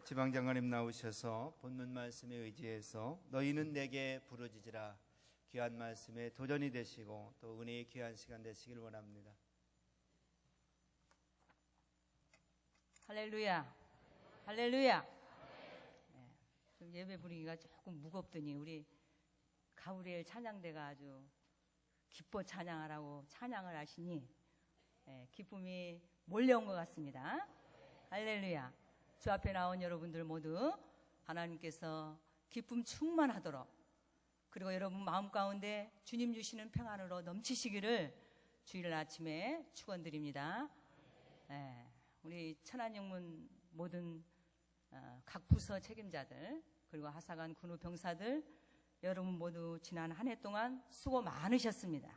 지방장관님 나오셔서 본문 말씀에 의지해서 너희는 내게 부르짖으라 귀한 말씀에 도전이 되시고 또 은혜의 귀한 시간 되시길 원합니다. 할렐루야, 할렐루야. 네, 좀 예배 분위기가 조금 무겁더니 우리 가브리엘 찬양대가 아주 기뻐 찬양하라고 찬양을 하시니 기쁨이 몰려온 것 같습니다. 할렐루야. 주 앞에 나온 여러분들 모두 하나님께서 기쁨 충만하도록, 그리고 여러분 마음 가운데 주님 주시는 평안으로 넘치시기를 주일 아침에 축원드립니다. 우리 천안영문 모든 각 부서 책임자들, 그리고 하사관 군우 병사들, 여러분 모두 지난 한 해 동안 수고 많으셨습니다.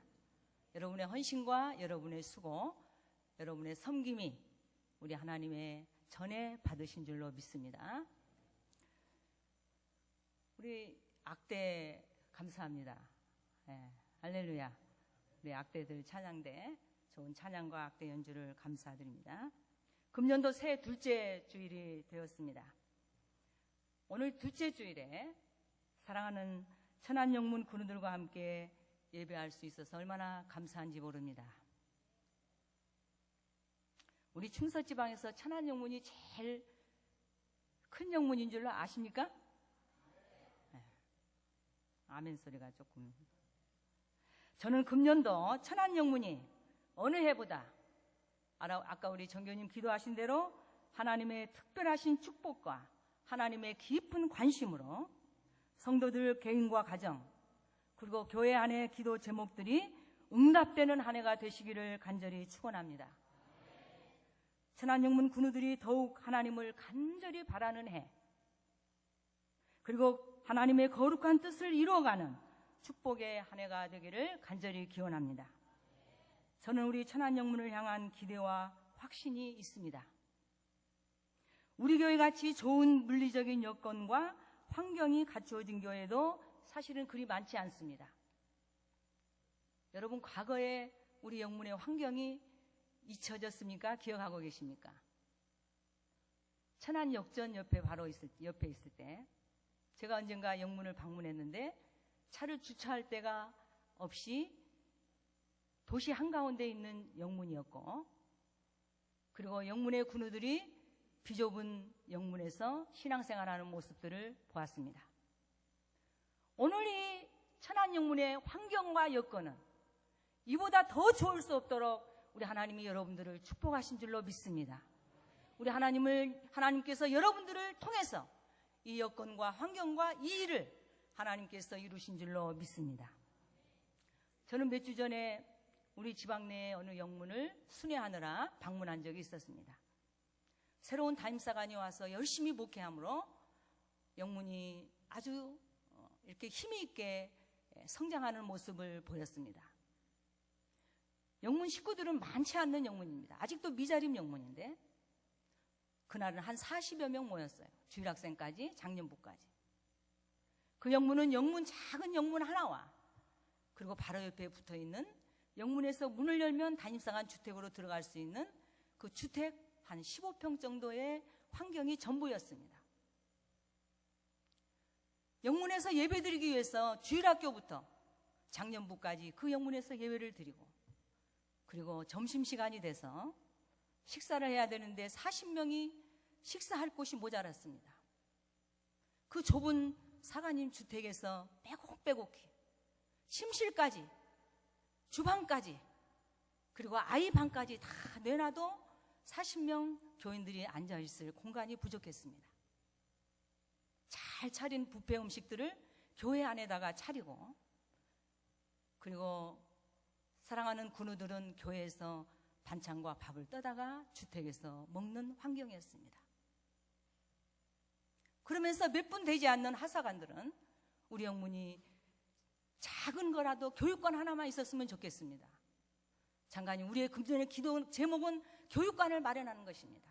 여러분의 헌신과 여러분의 수고, 여러분의 섬김이 우리 하나님의 전에 받으신 줄로 믿습니다. 우리 악대 감사합니다. 할렐루야. 우리 악대들 찬양대 좋은 찬양과 악대 연주를 감사드립니다. 금년도 새해 둘째 주일이 되었습니다. 오늘 둘째 주일에 사랑하는 천안영문 군우들과 함께 예배할 수 있어서 얼마나 감사한지 모릅니다. 우리 충서지방에서 천안영문이 제일 큰 영문인 줄로 아십니까? 아멘 소리가 조금. 저는 금년도 천안영문이 어느 해보다 아까 우리 정교님 기도하신 대로 하나님의 특별하신 축복과 하나님의 깊은 관심으로 성도들 개인과 가정, 그리고 교회 안의 기도 제목들이 응답되는 한 해가 되시기를 간절히 축원합니다. 천안영문 군우들이 더욱 하나님을 간절히 바라는 해, 그리고 하나님의 거룩한 뜻을 이루어가는 축복의 한 해가 되기를 간절히 기원합니다. 저는 우리 천안영문을 향한 기대와 확신이 있습니다. 우리 교회같이 좋은 물리적인 여건과 환경이 갖추어진 교회도 사실은 그리 많지 않습니다. 여러분, 과거에 우리 영문의 환경이 잊혀졌습니까? 기억하고 계십니까? 천안역전 옆에 있을 때 제가 언젠가 영문을 방문했는데 차를 주차할 데가 없이 도시 한가운데 있는 영문이었고, 그리고 영문의 군우들이 비좁은 영문에서 신앙생활하는 모습들을 보았습니다. 오늘 이 천안영문의 환경과 여건은 이보다 더 좋을 수 없도록 우리 하나님이 여러분들을 축복하신 줄로 믿습니다. 우리 하나님께서 여러분들을 통해서 이 여건과 환경과 이 일을 하나님께서 이루신 줄로 믿습니다. 저는 몇 주 전에 우리 지방 내의 어느 영문을 순회하느라 방문한 적이 있었습니다. 새로운 담임사관이 와서 열심히 목회함으로 영문이 아주 이렇게 힘이 있게 성장하는 모습을 보였습니다. 영문 식구들은 많지 않는 영문입니다. 아직도 미자립 영문인데 그날은 한 40여 명 모였어요. 주일학생까지, 작년부까지. 그 영문은 작은 영문 하나와 그리고 바로 옆에 붙어있는 영문에서 문을 열면 담임사관 주택으로 들어갈 수 있는 그 주택 한 15평 정도의 환경이 전부였습니다. 영문에서 예배드리기 위해서 주일학교부터 작년부까지 그 영문에서 예배를 드리고, 그리고 점심시간이 돼서 식사를 해야 되는데 40명이 식사할 곳이 모자랐습니다. 그 좁은 사관님 주택에서 빼곡빼곡히 침실까지, 주방까지, 그리고 아이 방까지 다 내놔도 40명 교인들이 앉아있을 공간이 부족했습니다. 잘 차린 뷔페 음식들을 교회 안에다가 차리고, 그리고 사랑하는 군우들은 교회에서 반찬과 밥을 떠다가 주택에서 먹는 환경이었습니다. 그러면서 몇 분 되지 않는 하사관들은 우리 영문이 작은 거라도 교육관 하나만 있었으면 좋겠습니다. 장관님, 우리의 금전의 기도 제목은 교육관을 마련하는 것입니다.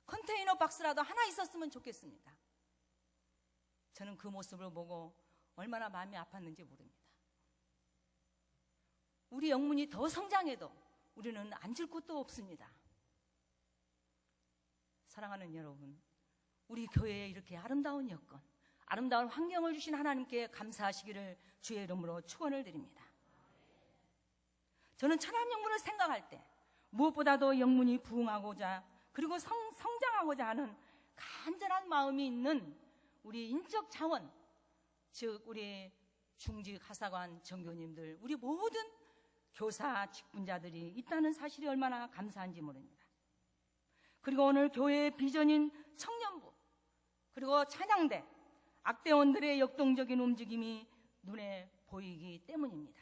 컨테이너 박스라도 하나 있었으면 좋겠습니다. 저는 그 모습을 보고 얼마나 마음이 아팠는지 모릅니다. 우리 영문이 더 성장해도 우리는 앉을 곳도 없습니다. 사랑하는 여러분, 우리 교회에 이렇게 아름다운 여건, 아름다운 환경을 주신 하나님께 감사하시기를 주의 이름으로 축원을 드립니다. 저는 천안 영문을 생각할 때 무엇보다도 영문이 부흥하고자 그리고 성장하고자 하는 간절한 마음이 있는 우리 인적 자원, 즉 우리 중직 하사관 정교님들, 우리 모든 교사 직분자들이 있다는 사실이 얼마나 감사한지 모릅니다. 그리고 오늘 교회의 비전인 청년부, 그리고 찬양대, 악대원들의 역동적인 움직임이 눈에 보이기 때문입니다.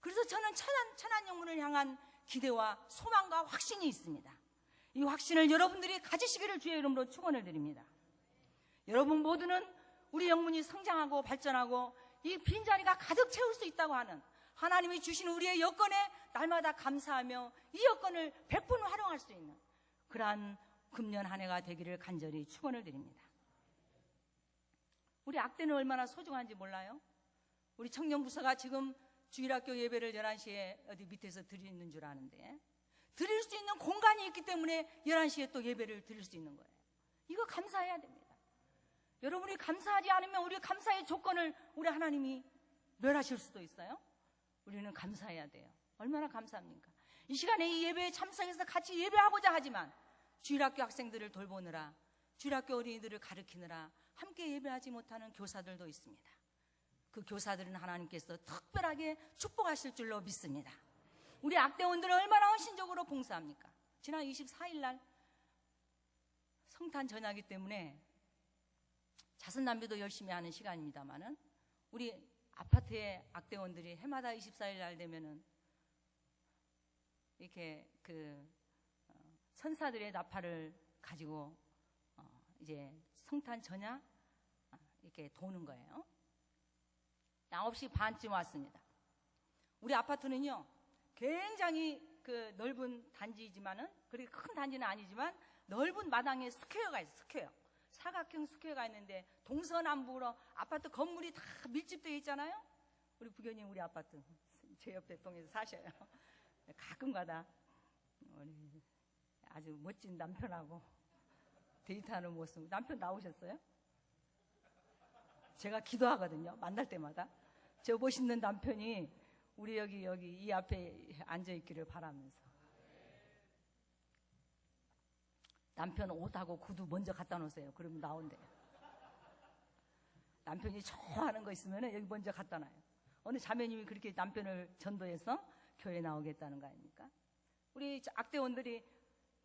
그래서 저는 천안 영문을 향한 기대와 소망과 확신이 있습니다. 이 확신을 여러분들이 가지시기를 주의 이름으로 축원을 드립니다. 여러분 모두는 우리 영문이 성장하고 발전하고 이 빈자리가 가득 채울 수 있다고 하는 하나님이 주신 우리의 여건에 날마다 감사하며 이 여건을 100분 활용할 수 있는 그러한 금년 한 해가 되기를 간절히 축원을 드립니다. 우리 악대는 얼마나 소중한지 몰라요? 우리 청년부서가 지금 주일학교 예배를 11시에 어디 밑에서 드리는 줄 아는데 드릴 수 있는 공간이 있기 때문에 11시에 또 예배를 드릴 수 있는 거예요. 이거 감사해야 됩니다. 여러분이 감사하지 않으면 우리 감사의 조건을 우리 하나님이 멸하실 수도 있어요. 우리는 감사해야 돼요. 얼마나 감사합니까? 이 시간에 이 예배에 참석해서 같이 예배하고자 하지만 주일학교 학생들을 돌보느라, 주일학교 어린이들을 가르치느라 함께 예배하지 못하는 교사들도 있습니다. 그 교사들은 하나님께서 특별하게 축복하실 줄로 믿습니다. 우리 악대원들은 얼마나 헌신적으로 봉사합니까? 지난 24일 날 성탄 전야기 때문에 자선남비도 열심히 하는 시간입니다만은 우리 아파트의 악대원들이 해마다 24일 날 되면은 이렇게 천사들의 나팔을 가지고 이제 성탄 전야 이렇게 도는 거예요. 9시 반쯤 왔습니다. 우리 아파트는요 굉장히 넓은 단지이지만은 그렇게 큰 단지는 아니지만 넓은 마당에 스퀘어가 있어요. 스퀘어. 사각형 스퀘어가 있는데 동서남북으로 아파트 건물이 다 밀집되어 있잖아요. 우리 부교님 우리 아파트 제 옆에 동에서 사셔요. 가끔가다 우리 아주 멋진 남편하고 데이트하는 모습. 남편 나오셨어요? 제가 기도하거든요. 만날 때마다. 저 멋있는 남편이 우리 여기 이 앞에 앉아있기를 바라면서. 남편 옷하고 구두 먼저 갖다 놓으세요. 그러면 나온대요. 남편이 좋아하는 거 있으면 여기 먼저 갖다 놔요. 어느 자매님이 그렇게 남편을 전도해서 교회에 나오겠다는 거 아닙니까? 우리 악대원들이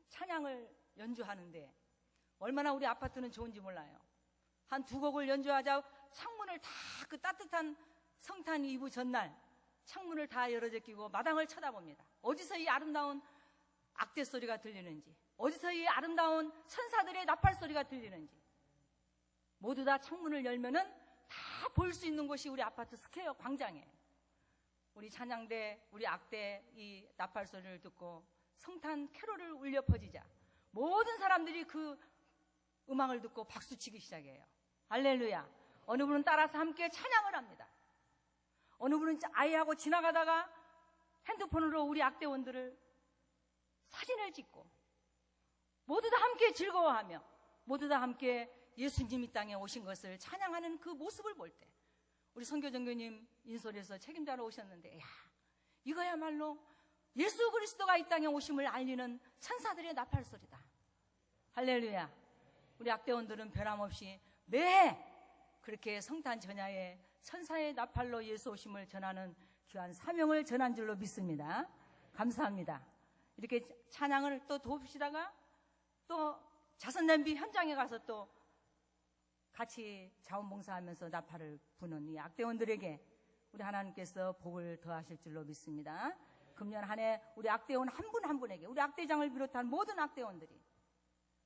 찬양을 연주하는데 얼마나 우리 아파트는 좋은지 몰라요. 한 2곡을 연주하자 창문을 다 그 따뜻한 성탄 이브 전날 창문을 다 열어 제끼고 마당을 쳐다봅니다. 어디서 이 아름다운 악대 소리가 들리는지, 어디서 이 아름다운 천사들의 나팔 소리가 들리는지 모두 다 창문을 열면은 다 볼 수 있는 곳이 우리 아파트 스퀘어 광장이에요. 우리 찬양대, 우리 악대 이 나팔 소리를 듣고 성탄 캐롤을 울려 퍼지자 모든 사람들이 그 음악을 듣고 박수치기 시작해요. 할렐루야. 어느 분은 따라서 함께 찬양을 합니다. 어느 분은 아이하고 지나가다가 핸드폰으로 우리 악대원들을 사진을 찍고 모두 다 함께 즐거워하며 모두 다 함께 예수님 이 땅에 오신 것을 찬양하는 그 모습을 볼 때 우리 선교정교님 인솔에서 책임자로 오셨는데, 야, 이거야말로 예수 그리스도가 이 땅에 오심을 알리는 천사들의 나팔 소리다. 할렐루야. 우리 악대원들은 변함없이 매해 그렇게 성탄 전야에 천사의 나팔로 예수 오심을 전하는 귀한 사명을 전한 줄로 믿습니다. 감사합니다. 이렇게 찬양을 또 돕시다가 또 자선냄비 현장에 가서 또 같이 자원봉사하면서 나팔을 부는 이 악대원들에게 우리 하나님께서 복을 더하실 줄로 믿습니다. 금년 한 해 우리 악대원 한 분 한 분에게, 우리 악대장을 비롯한 모든 악대원들이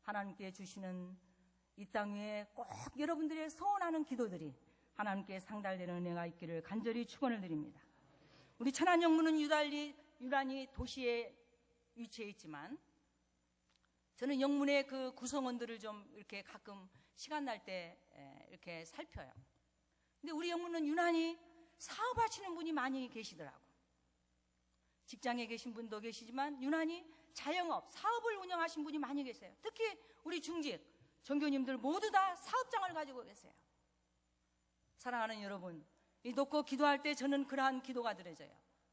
하나님께 주시는 이 땅 위에 꼭 여러분들의 소원하는 기도들이 하나님께 상달되는 은혜가 있기를 간절히 축원을 드립니다. 우리 천안영문은 유난히 도시에 위치해 있지만 저는 영문의 그 구성원들을 좀 이렇게 가끔 시간 날 때 이렇게 살펴요. 근데 우리 영문은 유난히 사업하시는 분이 많이 계시더라고. 직장에 계신 분도 계시지만 유난히 자영업, 사업을 운영하신 분이 많이 계세요. 특히 우리 중직, 종교님들 모두 다 사업장을 가지고 계세요. 사랑하는 여러분, 이 놓고 기도할 때 저는 그러한 기도가 드려져요.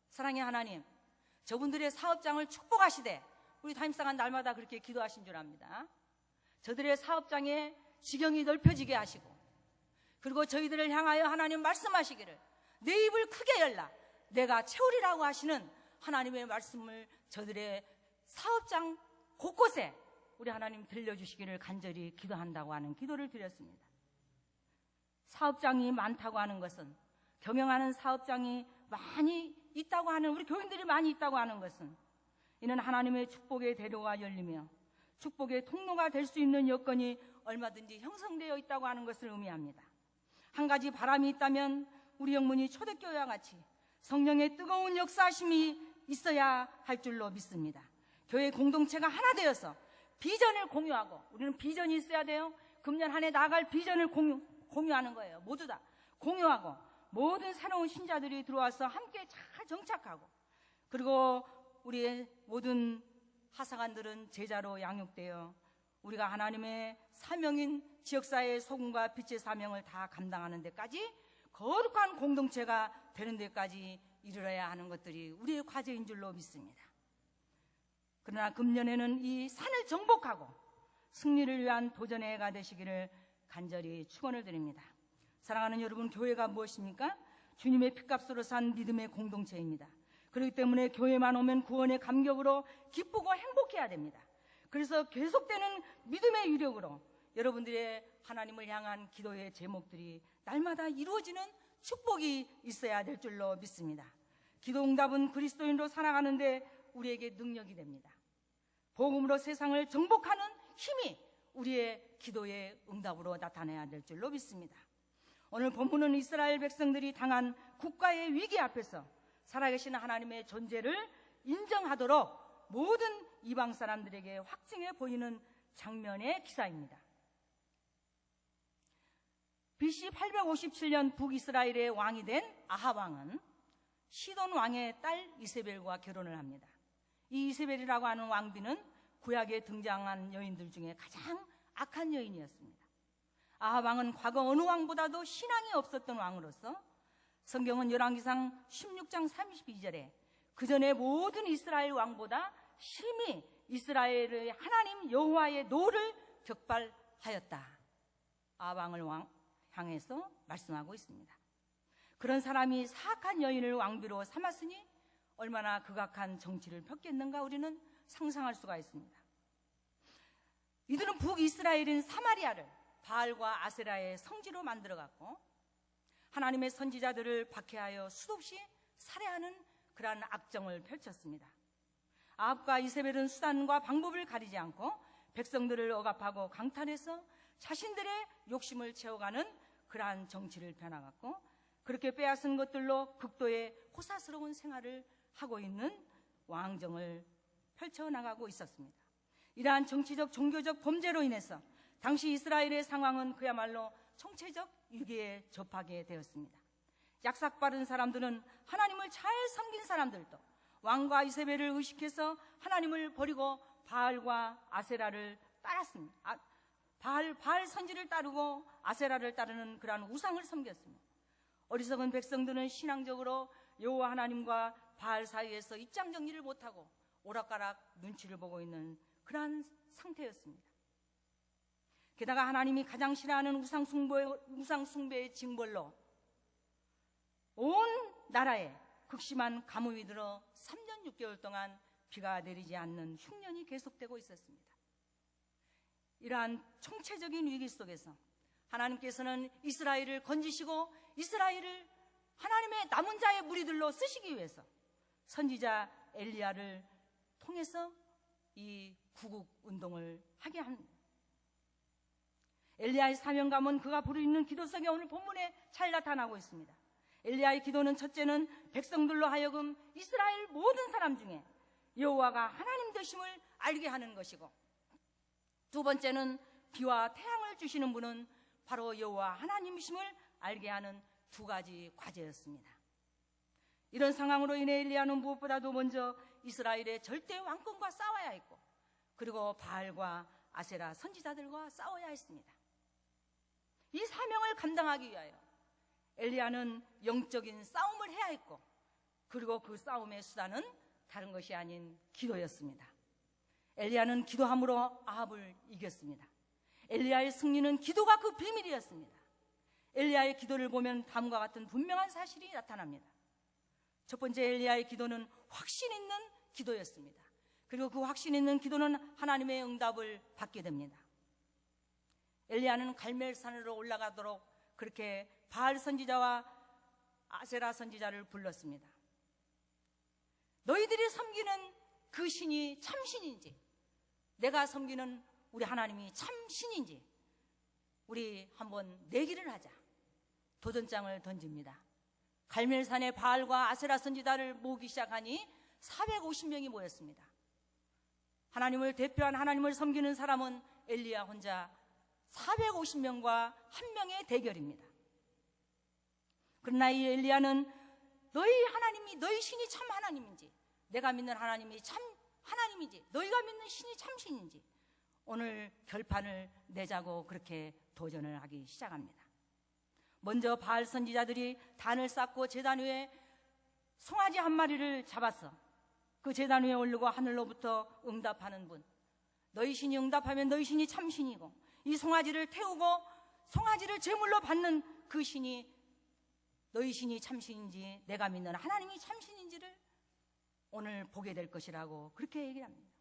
사랑의 하나님, 저분들의 사업장을 축복하시되, 우리 담임사가 날마다 그렇게 기도하신 줄 압니다. 저들의 사업장에 지경이 넓혀지게 하시고, 그리고 저희들을 향하여 하나님 말씀하시기를 내 입을 크게 열라 내가 채우리라고 하시는 하나님의 말씀을 저들의 사업장 곳곳에 우리 하나님 들려주시기를 간절히 기도한다고 하는 기도를 드렸습니다. 사업장이 많다고 하는 것은, 경영하는 사업장이 많이 있다고 하는, 우리 교인들이 많이 있다고 하는 것은, 이는 하나님의 축복의 대로가 열리며 축복의 통로가 될 수 있는 여건이 얼마든지 형성되어 있다고 하는 것을 의미합니다. 한 가지 바람이 있다면 우리 영문이 초대교회와 같이 성령의 뜨거운 역사하심이 있어야 할 줄로 믿습니다. 교회 공동체가 하나 되어서 비전을 공유하고, 우리는 비전이 있어야 돼요. 금년 한 해 나아갈 비전을 공유하는 거예요. 모두 다 공유하고, 모든 새로운 신자들이 들어와서 함께 잘 정착하고, 그리고 우리의 모든 하사관들은 제자로 양육되어 우리가 하나님의 사명인 지역사회의 소금과 빛의 사명을 다 감당하는 데까지, 거룩한 공동체가 되는 데까지 이르러야 하는 것들이 우리의 과제인 줄로 믿습니다. 그러나 금년에는 이 산을 정복하고 승리를 위한 도전의 해가 되시기를 간절히 축원을 드립니다. 사랑하는 여러분, 교회가 무엇입니까? 주님의 피값으로 산 믿음의 공동체입니다. 그렇기 때문에 교회만 오면 구원의 감격으로 기쁘고 행복해야 됩니다. 그래서 계속되는 믿음의 유력으로 여러분들의 하나님을 향한 기도의 제목들이 날마다 이루어지는 축복이 있어야 될 줄로 믿습니다. 기도 응답은 그리스도인으로 살아가는데 우리에게 능력이 됩니다. 복음으로 세상을 정복하는 힘이 우리의 기도의 응답으로 나타나야 될 줄로 믿습니다. 오늘 본문은 이스라엘 백성들이 당한 국가의 위기 앞에서 살아계신 하나님의 존재를 인정하도록 모든 이방 사람들에게 확증해 보이는 장면의 기사입니다. BC 857년 북이스라엘의 왕이 된 아합 왕은 시돈 왕의 딸 이세벨과 결혼을 합니다. 이 이세벨이라고 하는 왕비는 구약에 등장한 여인들 중에 가장 악한 여인이었습니다. 아합 왕은 과거 어느 왕보다도 신앙이 없었던 왕으로서 성경은 열왕기상 16장 32절에 그 전에 모든 이스라엘 왕보다 심히 이스라엘의 하나님 여호와의 노를 격발하였다. 아합 왕을 향해서 말씀하고 있습니다. 그런 사람이 사악한 여인을 왕비로 삼았으니 얼마나 극악한 정치를 폈겠는가 우리는 상상할 수가 있습니다. 이들은 북이스라엘인 사마리아를 바알과 아세라의 성지로 만들어갔고 하나님의 선지자들을 박해하여 수없이 살해하는 그러한 악정을 펼쳤습니다. 아합과 이세벨은 수단과 방법을 가리지 않고 백성들을 억압하고 강탈해서 자신들의 욕심을 채워가는 그러한 정치를 펴나갔고, 그렇게 빼앗은 것들로 극도의 호사스러운 생활을 하고 있는 왕정을 펼쳐나가고 있었습니다. 이러한 정치적 종교적 범죄로 인해서 당시 이스라엘의 상황은 그야말로 총체적 위기에 접하게 되었습니다. 약삭빠른 사람들은 하나님을 잘 섬긴 사람들도 왕과 이세벨을 의식해서 하나님을 버리고 바알과 아세라를 따랐습니다. 바알 선지를 따르고 아세라를 따르는 그러한 우상을 섬겼습니다. 어리석은 백성들은 신앙적으로 여호와 하나님과 바알 사이에서 입장 정리를 못하고 오락가락 눈치를 보고 있는 그러한 상태였습니다. 게다가 하나님이 가장 싫어하는 우상 숭배의 징벌로 온 나라에 극심한 가뭄이 들어 3년 6개월 동안 비가 내리지 않는 흉년이 계속되고 있었습니다. 이러한 총체적인 위기 속에서 하나님께서는 이스라엘을 건지시고 이스라엘을 하나님의 남은 자의 무리들로 쓰시기 위해서 선지자 엘리야를 통해서 이 구국 운동을 하게 합니다. 엘리야의 사명감은 그가 부르짖는 기도 속에 오늘 본문에 잘 나타나고 있습니다. 엘리야의 기도는 첫째는 백성들로 하여금 이스라엘 모든 사람 중에 여호와가 하나님 되심을 알게 하는 것이고, 두 번째는 비와 태양을 주시는 분은 바로 여호와 하나님이심을 알게 하는 두 가지 과제였습니다. 이런 상황으로 인해 엘리야는 무엇보다도 먼저 이스라엘의 절대 왕권과 싸워야 했고, 그리고 바알과 아세라 선지자들과 싸워야 했습니다. 이 사명을 감당하기 위하여 엘리야는 영적인 싸움을 해야 했고, 그리고 그 싸움의 수단은 다른 것이 아닌 기도였습니다. 엘리야는 기도함으로 아합을 이겼습니다. 엘리야의 승리는 기도가 그 비밀이었습니다. 엘리야의 기도를 보면 다음과 같은 분명한 사실이 나타납니다. 첫 번째, 엘리야의 기도는 확신 있는 기도였습니다. 그리고 그 확신 있는 기도는 하나님의 응답을 받게 됩니다. 엘리야는 갈멜산으로 올라가도록 그렇게 바알 선지자와 아세라 선지자를 불렀습니다. 너희들이 섬기는 그 신이 참신인지, 내가 섬기는 우리 하나님이 참신인지 우리 한번 내기를 하자. 도전장을 던집니다. 갈멜산의 바알과 아세라 선지자를 모으기 시작하니 450명이 모였습니다. 하나님을 대표한 하나님을 섬기는 사람은 엘리야 혼자 450명과 한 명의 대결입니다. 그러나 이 엘리야는 너희 하나님이, 너희 신이 참 하나님인지, 내가 믿는 하나님이 참 하나님인지, 너희가 믿는 신이 참 신인지 오늘 결판을 내자고 그렇게 도전을 하기 시작합니다. 먼저 바알 선지자들이 단을 쌓고 제단 위에 송아지 한 마리를 잡았어. 그 제단 위에 올리고 하늘로부터 응답하는 분, 너희 신이 응답하면 너희 신이 참신이고, 이 송아지를 태우고 송아지를 제물로 받는 그 신이 너희 신이 참신인지 내가 믿는 하나님이 참신인지를 오늘 보게 될 것이라고 그렇게 얘기합니다.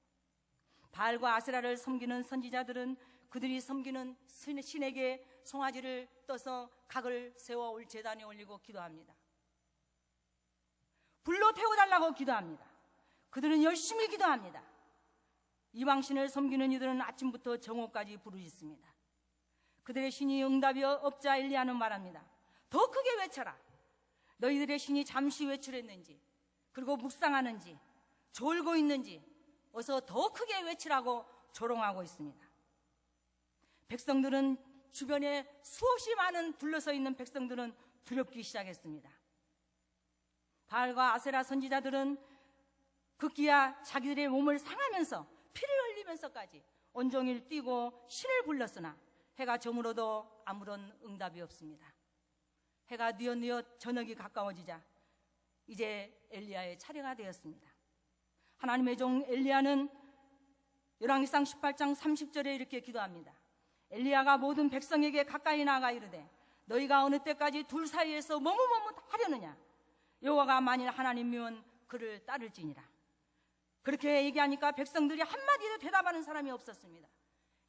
바알과 아세라를 섬기는 선지자들은 그들이 섬기는 신에게 송아지를 떠서 각을 세워 올 제단에 올리고 기도합니다. 불로 태워달라고 기도합니다. 그들은 열심히 기도합니다. 이방신을 섬기는 이들은 아침부터 정오까지 부르짖습니다. 그들의 신이 응답이 없자 엘리야는 말합니다. 더 크게 외쳐라. 너희들의 신이 잠시 외출했는지, 그리고 묵상하는지, 졸고 있는지 어서 더 크게 외치라고 조롱하고 있습니다. 백성들은, 주변에 수없이 많은 둘러서 있는 백성들은 두렵기 시작했습니다. 바알과 아세라 선지자들은 급기야 자기들의 몸을 상하면서 피를 흘리면서까지 온종일 뛰고 신을 불렀으나 해가 저물어도 아무런 응답이 없습니다. 해가 뉘엿뉘엿 저녁이 가까워지자 이제 엘리야의 차례가 되었습니다. 하나님의 종 엘리야는 열왕기상 18장 30절에 이렇게 기도합니다. 엘리야가 모든 백성에게 가까이 나아가 이르되 너희가 어느 때까지 둘 사이에서 머뭇머뭇하려느냐. 여호와가 만일 하나님이면 그를 따를지니라. 그렇게 얘기하니까 백성들이 한마디도 대답하는 사람이 없었습니다.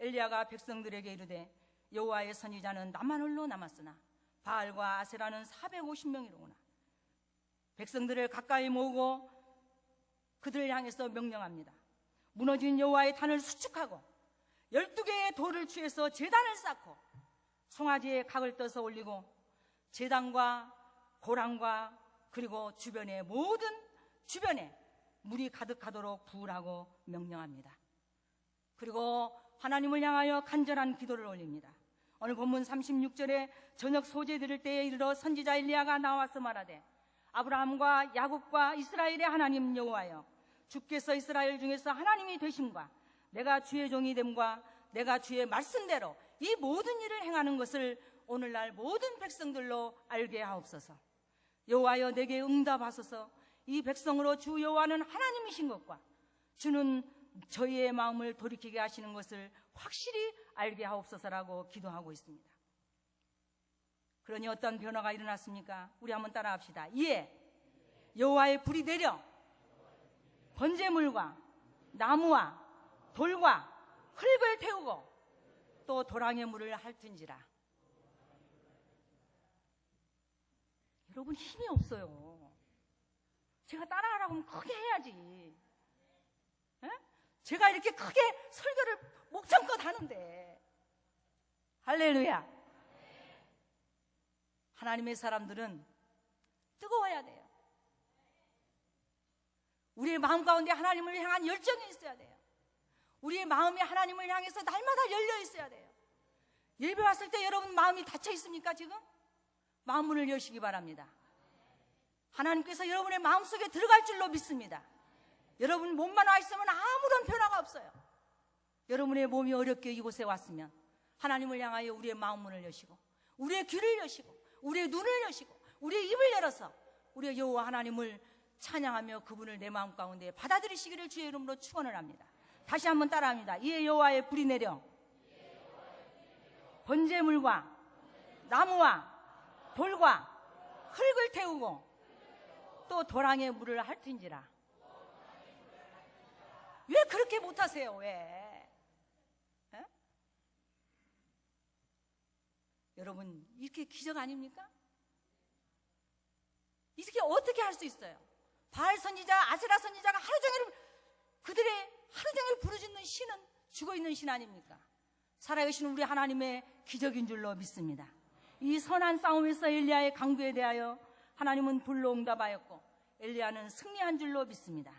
엘리야가 백성들에게 이르되 여호와의 선지자는 나만 홀로 남았으나 바알과 아세라는 450명이로구나. 백성들을 가까이 모으고 그들을 향해서 명령합니다. 무너진 여호와의 단을 수축하고 12개의 돌을 취해서 제단을 쌓고 송아지에 각을 떠서 올리고 제단과 고랑과 그리고 주변에 모든 주변에 물이 가득하도록 부으라고 명령합니다. 그리고 하나님을 향하여 간절한 기도를 올립니다. 오늘 본문 36절에 저녁 소재 들을 때에 이르러 선지자 엘리야가 나와서 말하되 아브라함과 야곱과 이스라엘의 하나님 여호와여, 주께서 이스라엘 중에서 하나님이 되심과 내가 주의 종이 됨과 내가 주의 말씀대로 이 모든 일을 행하는 것을 오늘날 모든 백성들로 알게 하옵소서. 여호와여, 내게 응답하소서. 이 백성으로 주 여호와는 하나님이신 것과 주는 저희의 마음을 돌이키게 하시는 것을 확실히 알게 하옵소서라고 기도하고 있습니다. 그러니 어떤 변화가 일어났습니까? 우리 한번 따라합시다. 이에 여호와의 불이 내려 번제물과 나무와 돌과 흙을 태우고 또 도랑의 물을 핥은지라. 여러분, 힘이 없어요. 제가 따라하라고 하면 크게 해야지. 에? 제가 이렇게 크게 설교를 목청껏 하는데. 할렐루야. 하나님의 사람들은 뜨거워야 돼요. 우리의 마음 가운데 하나님을 향한 열정이 있어야 돼요. 우리의 마음이 하나님을 향해서 날마다 열려 있어야 돼요. 예배 왔을 때 여러분 마음이 닫혀 있습니까? 지금? 마음문을 여시기 바랍니다. 하나님께서 여러분의 마음속에 들어갈 줄로 믿습니다. 여러분 몸만 와 있으면 아무런 변화가 없어요. 여러분의 몸이 어렵게 이곳에 왔으면 하나님을 향하여 우리의 마음문을 여시고 우리의 귀를 여시고 우리의 눈을 여시고 우리의 입을 열어서 우리의 여호와 하나님을 찬양하며 그분을 내 마음 가운데 받아들이시기를 주의 이름으로 축원을 합니다. 다시 한번 따라합니다. 이에 여호와의 불이 내려 번제물과 나무와 돌과 흙을 태우고 또 도랑의 물을 핥은지라. 왜 그렇게 못하세요? 왜? 에? 여러분, 이렇게 기적 아닙니까? 이렇게 어떻게 할 수 있어요? 바알 선지자, 아세라 선지자가 하루 종일 그들의 하루 종일 부르짖는 신은 죽어있는 신 아닙니까? 살아계신 우리 하나님의 기적인 줄로 믿습니다. 이 선한 싸움에서 엘리야의 강구에 대하여 하나님은 불로 응답하였고 엘리야는 승리한 줄로 믿습니다.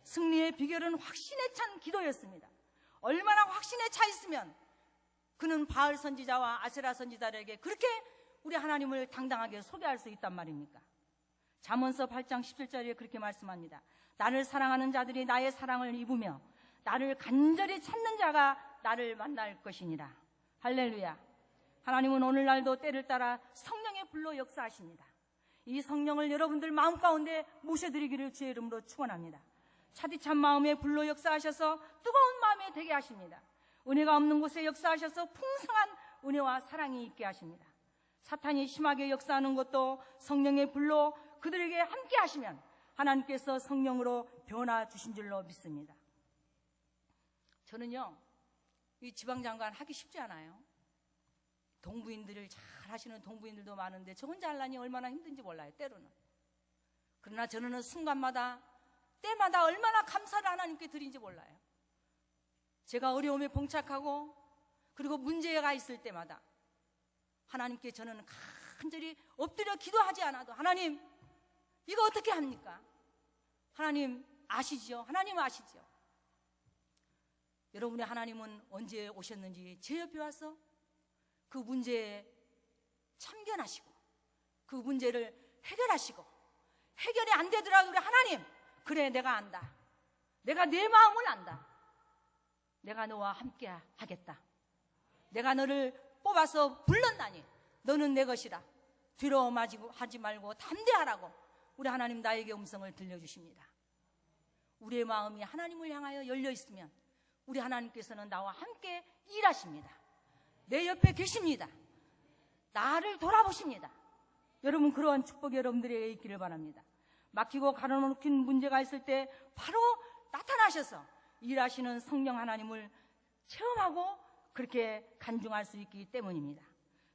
승리의 비결은 확신에 찬 기도였습니다. 얼마나 확신에 차 있으면 그는 바알 선지자와 아세라 선지자에게 그렇게 우리 하나님을 당당하게 소개할 수 있단 말입니까? 잠언서 8장 17절에 그렇게 말씀합니다. 나를 사랑하는 자들이 나의 사랑을 입으며 나를 간절히 찾는 자가 나를 만날 것이니라. 할렐루야. 하나님은 오늘날도 때를 따라 성령의 불로 역사하십니다. 이 성령을 여러분들 마음 가운데 모셔드리기를 주의 이름으로 축원합니다. 차디찬 마음에 불로 역사하셔서 뜨거운 마음에 되게 하십니다. 은혜가 없는 곳에 역사하셔서 풍성한 은혜와 사랑이 있게 하십니다. 사탄이 심하게 역사하는 것도 성령의 불로 그들에게 함께 하시면 하나님께서 성령으로 변화 주신 줄로 믿습니다. 저는요, 이 지방장관 하기 쉽지 않아요. 동부인들을 잘 하시는 동부인들도 많은데 저 혼자 하려니 얼마나 힘든지 몰라요, 때로는. 그러나 저는 순간마다 때마다 얼마나 감사를 하나님께 드린지 몰라요. 제가 어려움에 봉착하고 그리고 문제가 있을 때마다 하나님께 저는 간절히 엎드려 기도하지 않아도 하나님 이거 어떻게 합니까? 하나님 아시죠? 하나님 아시죠? 여러분의 하나님은 언제 오셨는지 제 옆에 와서 그 문제에 참견하시고 그 문제를 해결하시고 해결이 안 되더라도 하나님 그래 내가 안다. 내가 내 마음을 안다. 내가 너와 함께 하겠다. 내가 너를 뽑아서 불렀나니 너는 내 것이라. 두려워하지 말고 담대하라고 우리 하나님 나에게 음성을 들려주십니다. 우리의 마음이 하나님을 향하여 열려 있으면 우리 하나님께서는 나와 함께 일하십니다. 내 옆에 계십니다. 나를 돌아보십니다. 여러분 그러한 축복이 여러분들에게 있기를 바랍니다. 막히고 가로막힌 문제가 있을 때 바로 나타나셔서 일하시는 성령 하나님을 체험하고 그렇게 간증할 수 있기 때문입니다.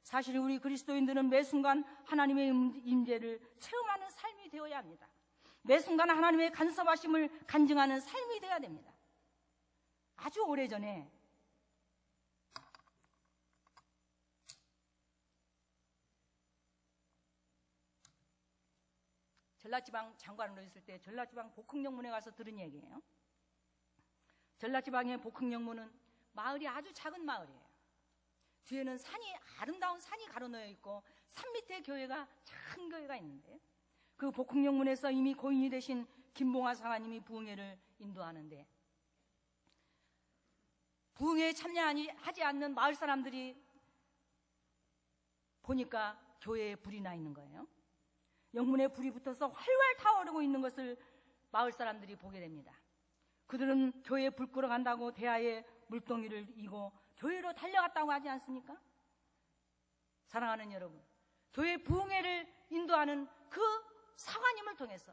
사실 우리 그리스도인들은 매 순간 하나님의 임재를 체험하는 삶이 되어야 합니다. 매 순간 하나님의 간섭하심을 간증하는 삶이 되어야 됩니다. 아주 오래전에 전라지방 장관으로 있을 때 전라지방 복흥영문에 가서 들은 얘기예요. 전라지방의 복흥영문은 마을이 아주 작은 마을이에요. 뒤에는 아름다운 산이 가로놓여 있고 산 밑에 교회가 작은 교회가 있는데 그 복흥영문에서 이미 고인이 되신 김봉화 사관님이 부흥회를 인도하는데 부흥회에 참여하지 않는 마을 사람들이 보니까 교회에 불이 나 있는 거예요. 영문에 불이 붙어서 활활 타오르고 있는 것을 마을 사람들이 보게 됩니다. 그들은 교회에 불 끄러 간다고 대야에 물동이를 이고 교회로 달려갔다고 하지 않습니까? 사랑하는 여러분, 교회 부흥회를 인도하는 그 사관님을 통해서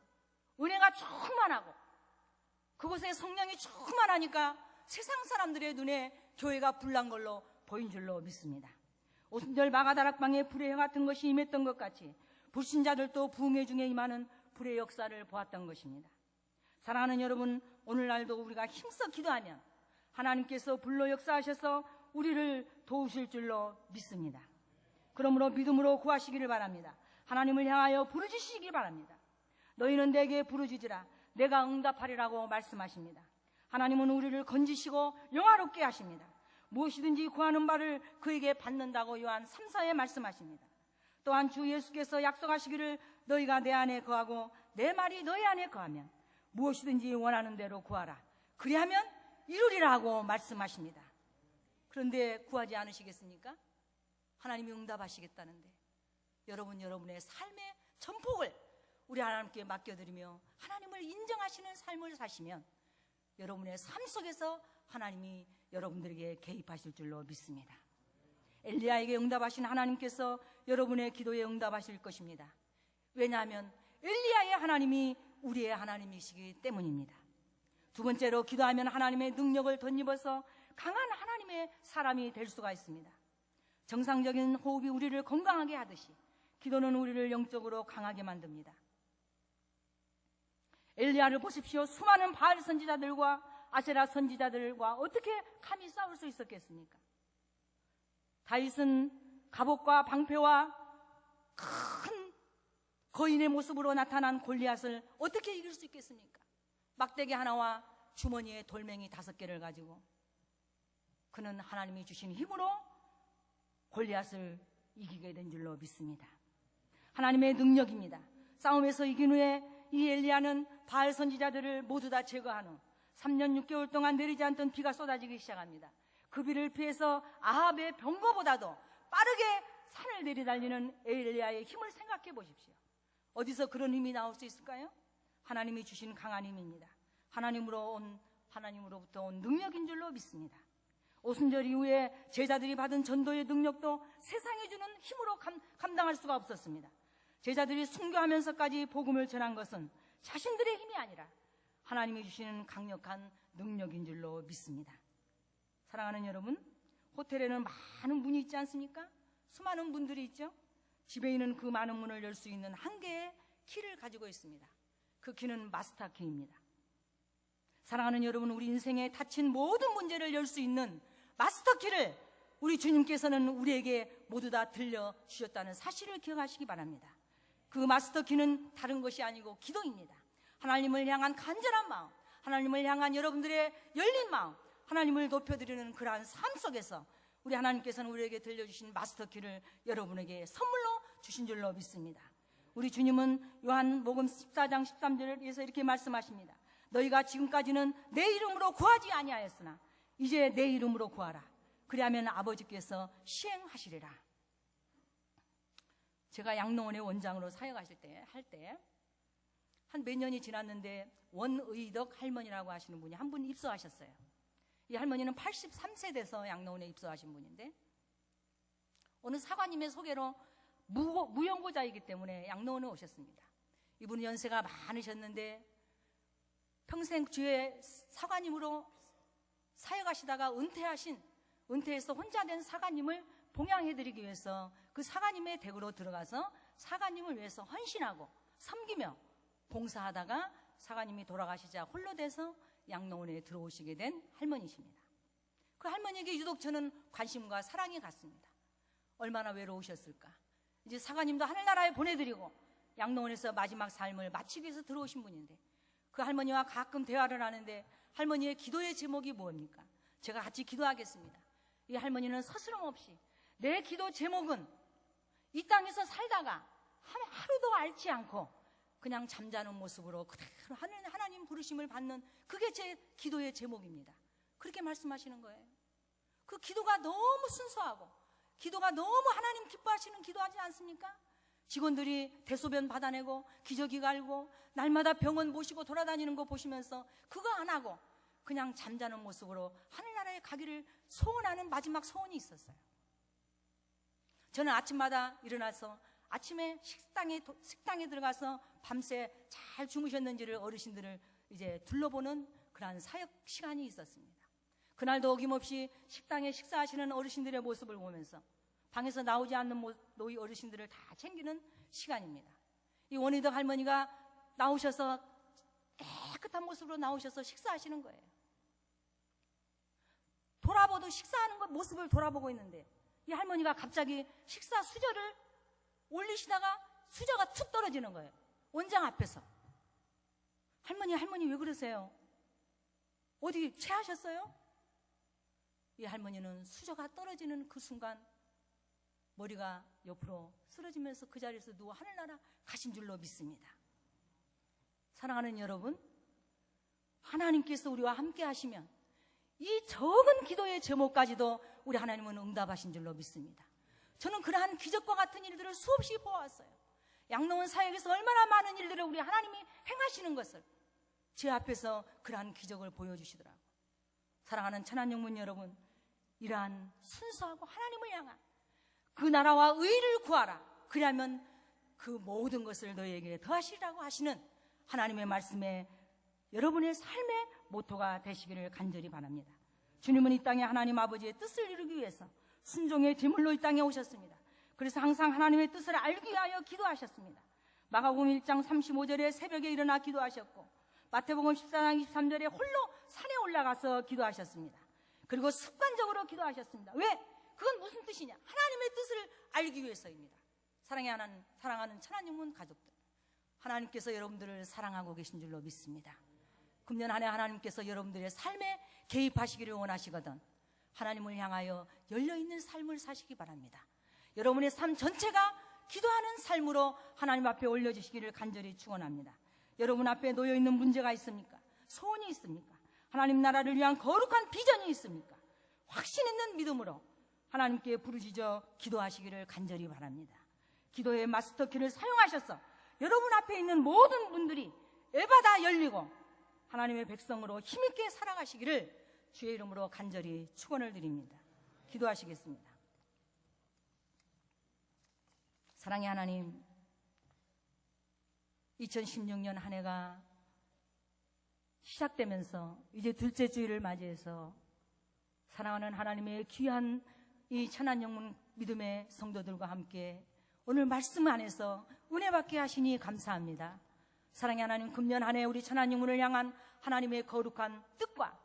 은혜가 충만하고 그곳에 성령이 충만하니까 세상 사람들의 눈에 교회가 불난 걸로 보인 줄로 믿습니다. 오순절 마가다락방에 불의 해 같은 것이 임했던 것 같이 불신자들도 부흥회 중에 임하는 불의 역사를 보았던 것입니다. 사랑하는 여러분, 오늘날도 우리가 힘써 기도하면 하나님께서 불로 역사하셔서 우리를 도우실 줄로 믿습니다. 그러므로 믿음으로 구하시기를 바랍니다. 하나님을 향하여 부르짖으시기 바랍니다. 너희는 내게 부르짖으라 내가 응답하리라고 말씀하십니다. 하나님은 우리를 건지시고 영화롭게 하십니다. 무엇이든지 구하는 바를 그에게 받는다고 요한 3서에 말씀하십니다. 또한 주 예수께서 약속하시기를 너희가 내 안에 거하고 내 말이 너희 안에 거하면 무엇이든지 원하는 대로 구하라. 그리하면 이루리라고 말씀하십니다. 그런데 구하지 않으시겠습니까? 하나님이 응답하시겠다는데 여러분의 삶의 전폭을 우리 하나님께 맡겨드리며 하나님을 인정하시는 삶을 사시면 여러분의 삶 속에서 하나님이 여러분들에게 개입하실 줄로 믿습니다. 엘리야에게 응답하신 하나님께서 여러분의 기도에 응답하실 것입니다. 왜냐하면 엘리야의 하나님이 우리의 하나님이시기 때문입니다. 두 번째로, 기도하면 하나님의 능력을 덧입어서 강한 하나님의 사람이 될 수가 있습니다. 정상적인 호흡이 우리를 건강하게 하듯이 기도는 우리를 영적으로 강하게 만듭니다. 엘리야를 보십시오. 수많은 바알 선지자들과 아세라 선지자들과 어떻게 감히 싸울 수 있었겠습니까? 다윗은 갑옷과 방패와 큰 거인의 모습으로 나타난 골리앗을 어떻게 이길 수 있겠습니까? 막대기 하나와 주머니에 돌멩이 5개를 가지고 그는 하나님이 주신 힘으로 골리앗을 이기게 된 줄로 믿습니다. 하나님의 능력입니다. 싸움에서 이긴 후에 이 엘리야는 바알 선지자들을 모두 다 제거한 후 3년 6개월 동안 내리지 않던 비가 쏟아지기 시작합니다. 그 비를 피해서 아합의 병거보다도 빠르게 산을 내리달리는 엘리야의 힘을 생각해 보십시오. 어디서 그런 힘이 나올 수 있을까요? 하나님이 주신 강한 힘입니다. 하나님으로부터 온 능력인 줄로 믿습니다. 오순절 이후에 제자들이 받은 전도의 능력도 세상이 주는 힘으로 감당할 수가 없었습니다. 제자들이 순교하면서까지 복음을 전한 것은 자신들의 힘이 아니라 하나님이 주시는 강력한 능력인 줄로 믿습니다. 사랑하는 여러분, 호텔에는 많은 문이 있지 않습니까? 수많은 문들이 있죠. 집에 있는 그 많은 문을 열 수 있는 한 개의 키를 가지고 있습니다. 그 키는 마스터 키입니다. 사랑하는 여러분, 우리 인생에 닫힌 모든 문제를 열 수 있는 마스터 키를 우리 주님께서는 우리에게 모두 다 들려주셨다는 사실을 기억하시기 바랍니다. 그 마스터 키는 다른 것이 아니고 기도입니다. 하나님을 향한 간절한 마음, 하나님을 향한 여러분들의 열린 마음, 하나님을 높여드리는 그러한 삶 속에서 우리 하나님께서는 우리에게 들려주신 마스터 키를 여러분에게 선물로 주신 줄로 믿습니다. 우리 주님은 요한복음 14장 13절에서 이렇게 말씀하십니다. 너희가 지금까지는 내 이름으로 구하지 아니하였으나 이제 내 이름으로 구하라. 그리하면 아버지께서 시행하시리라. 제가 양로원의 원장으로 사역하실 때 한 몇 년이 지났는데 원의덕 할머니라고 하시는 분이 한 분 입소하셨어요. 이 할머니는 83세 돼서 양로원에 입소하신 분인데 어느 사관님의 소개로 무연고자이기 때문에 양로원에 오셨습니다. 이분은 연세가 많으셨는데 평생 주의 사관님으로 사역하시다가 은퇴해서 혼자 된 사관님을 봉양해드리기 위해서 그 사관님의 댁으로 들어가서 사관님을 위해서 헌신하고 섬기며 봉사하다가 사관님이 돌아가시자 홀로 돼서 양로원에 들어오시게 된 할머니십니다. 그 할머니에게 유독 저는 관심과 사랑이 갔습니다. 얼마나 외로우셨을까. 이제 사관님도 하늘나라에 보내드리고 양로원에서 마지막 삶을 마치기 위해서 들어오신 분인데 그 할머니와 가끔 대화를 하는데 할머니의 기도의 제목이 뭡니까? 제가 같이 기도하겠습니다. 이 할머니는 서스럼없이 내 기도 제목은 이 땅에서 살다가 하루도 앓지 않고 그냥 잠자는 모습으로 그대로 하나님 부르심을 받는 그게 제 기도의 제목입니다. 그렇게 말씀하시는 거예요. 그 기도가 너무 순수하고 기도가 너무 하나님 기뻐하시는 기도하지 않습니까? 직원들이 대소변 받아내고 기저귀 갈고 날마다 병원 모시고 돌아다니는 거 보시면서 그거 안 하고 그냥 잠자는 모습으로 하늘나라에 가기를 소원하는 마지막 소원이 있었어요. 저는 아침마다 일어나서 아침에 식당에 들어가서 밤새 잘 주무셨는지를 어르신들을 이제 둘러보는 그러한 사역 시간이 있었습니다. 그날도 어김없이 식당에 식사하시는 어르신들의 모습을 보면서 방에서 나오지 않는 노이 어르신들을 다 챙기는 시간입니다. 이 원희덕 할머니가 나오셔서 깨끗한 모습으로 나오셔서 식사하시는 거예요. 돌아보도 식사하는 것 모습을 돌아보고 있는데 이 할머니가 갑자기 식사 수저를 올리시다가 수저가 툭 떨어지는 거예요. 원장 앞에서. 할머니 왜 그러세요? 어디 체하셨어요? 이 할머니는 수저가 떨어지는 그 순간 머리가 옆으로 쓰러지면서 그 자리에서 누워 하늘나라 가신 줄로 믿습니다. 사랑하는 여러분, 하나님께서 우리와 함께 하시면 이 적은 기도의 제목까지도 우리 하나님은 응답하신 줄로 믿습니다. 저는 그러한 기적과 같은 일들을 수없이 보았어요. 양로원 사역에서 얼마나 많은 일들을 우리 하나님이 행하시는 것을 제 앞에서 그러한 기적을 보여주시더라고요. 사랑하는 천안영문 여러분, 이러한 순수하고 하나님을 향한 그 나라와 의를 구하라. 그러면 그 모든 것을 너희에게 더하시리라고 하시는 하나님의 말씀에 여러분의 삶의 모토가 되시기를 간절히 바랍니다. 주님은 이 땅에 하나님 아버지의 뜻을 이루기 위해서 순종의 제물로 이 땅에 오셨습니다. 그래서 항상 하나님의 뜻을 알기 위하여 기도하셨습니다. 마가복음 1장 35절에 새벽에 일어나 기도하셨고, 마태복음 14장 23절에 홀로 산에 올라가서 기도하셨습니다. 그리고 습관적으로 기도하셨습니다. 왜? 그건 무슨 뜻이냐? 하나님의 뜻을 알기 위해서입니다. 사랑하는 천안영문 가족들, 하나님께서 여러분들을 사랑하고 계신 줄로 믿습니다. 금년 한 해 하나님께서 여러분들의 삶에 개입하시기를 원하시거든 하나님을 향하여 열려있는 삶을 사시기 바랍니다. 여러분의 삶 전체가 기도하는 삶으로 하나님 앞에 올려주시기를 간절히 축원합니다. 여러분 앞에 놓여있는 문제가 있습니까? 소원이 있습니까? 하나님 나라를 위한 거룩한 비전이 있습니까? 확신 있는 믿음으로 하나님께 부르짖어 기도하시기를 간절히 바랍니다. 기도의 마스터키를 사용하셔서 여러분 앞에 있는 모든 분들이 애받아 열리고 하나님의 백성으로 힘있게 살아가시기를 주의 이름으로 간절히 축원을 드립니다. 기도하시겠습니다. 사랑의 하나님, 2016년 한 해가 시작되면서 이제 둘째 주일을 맞이해서 사랑하는 하나님의 귀한 이 천안영문 믿음의 성도들과 함께 오늘 말씀 안에서 은혜 받게 하시니 감사합니다. 사랑의 하나님, 금년 한 해 우리 천안영문을 향한 하나님의 거룩한 뜻과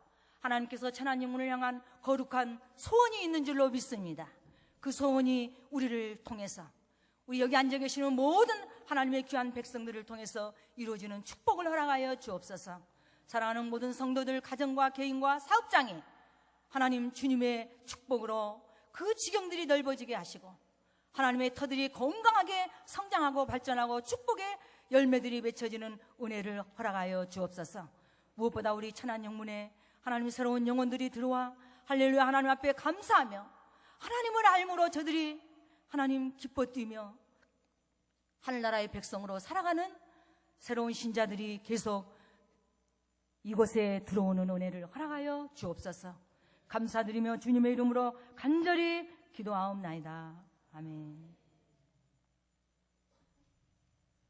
하나님께서 천안영문을 향한 거룩한 소원이 있는 줄로 믿습니다. 그 소원이 우리를 통해서, 우리 여기 앉아 계시는 모든 하나님의 귀한 백성들을 통해서 이루어지는 축복을 허락하여 주옵소서. 사랑하는 모든 성도들, 가정과 개인과 사업장에 하나님 주님의 축복으로 그 지경들이 넓어지게 하시고 하나님의 터들이 건강하게 성장하고 발전하고 축복의 열매들이 맺혀지는 은혜를 허락하여 주옵소서. 무엇보다 우리 천안영문에 하나님의 새로운 영혼들이 들어와 할렐루야 하나님 앞에 감사하며 하나님을 알므로 저들이 하나님 기뻐 뛰며 하늘나라의 백성으로 살아가는 새로운 신자들이 계속 이곳에 들어오는 은혜를 허락하여 주옵소서. 감사드리며 주님의 이름으로 간절히 기도하옵나이다. 아멘.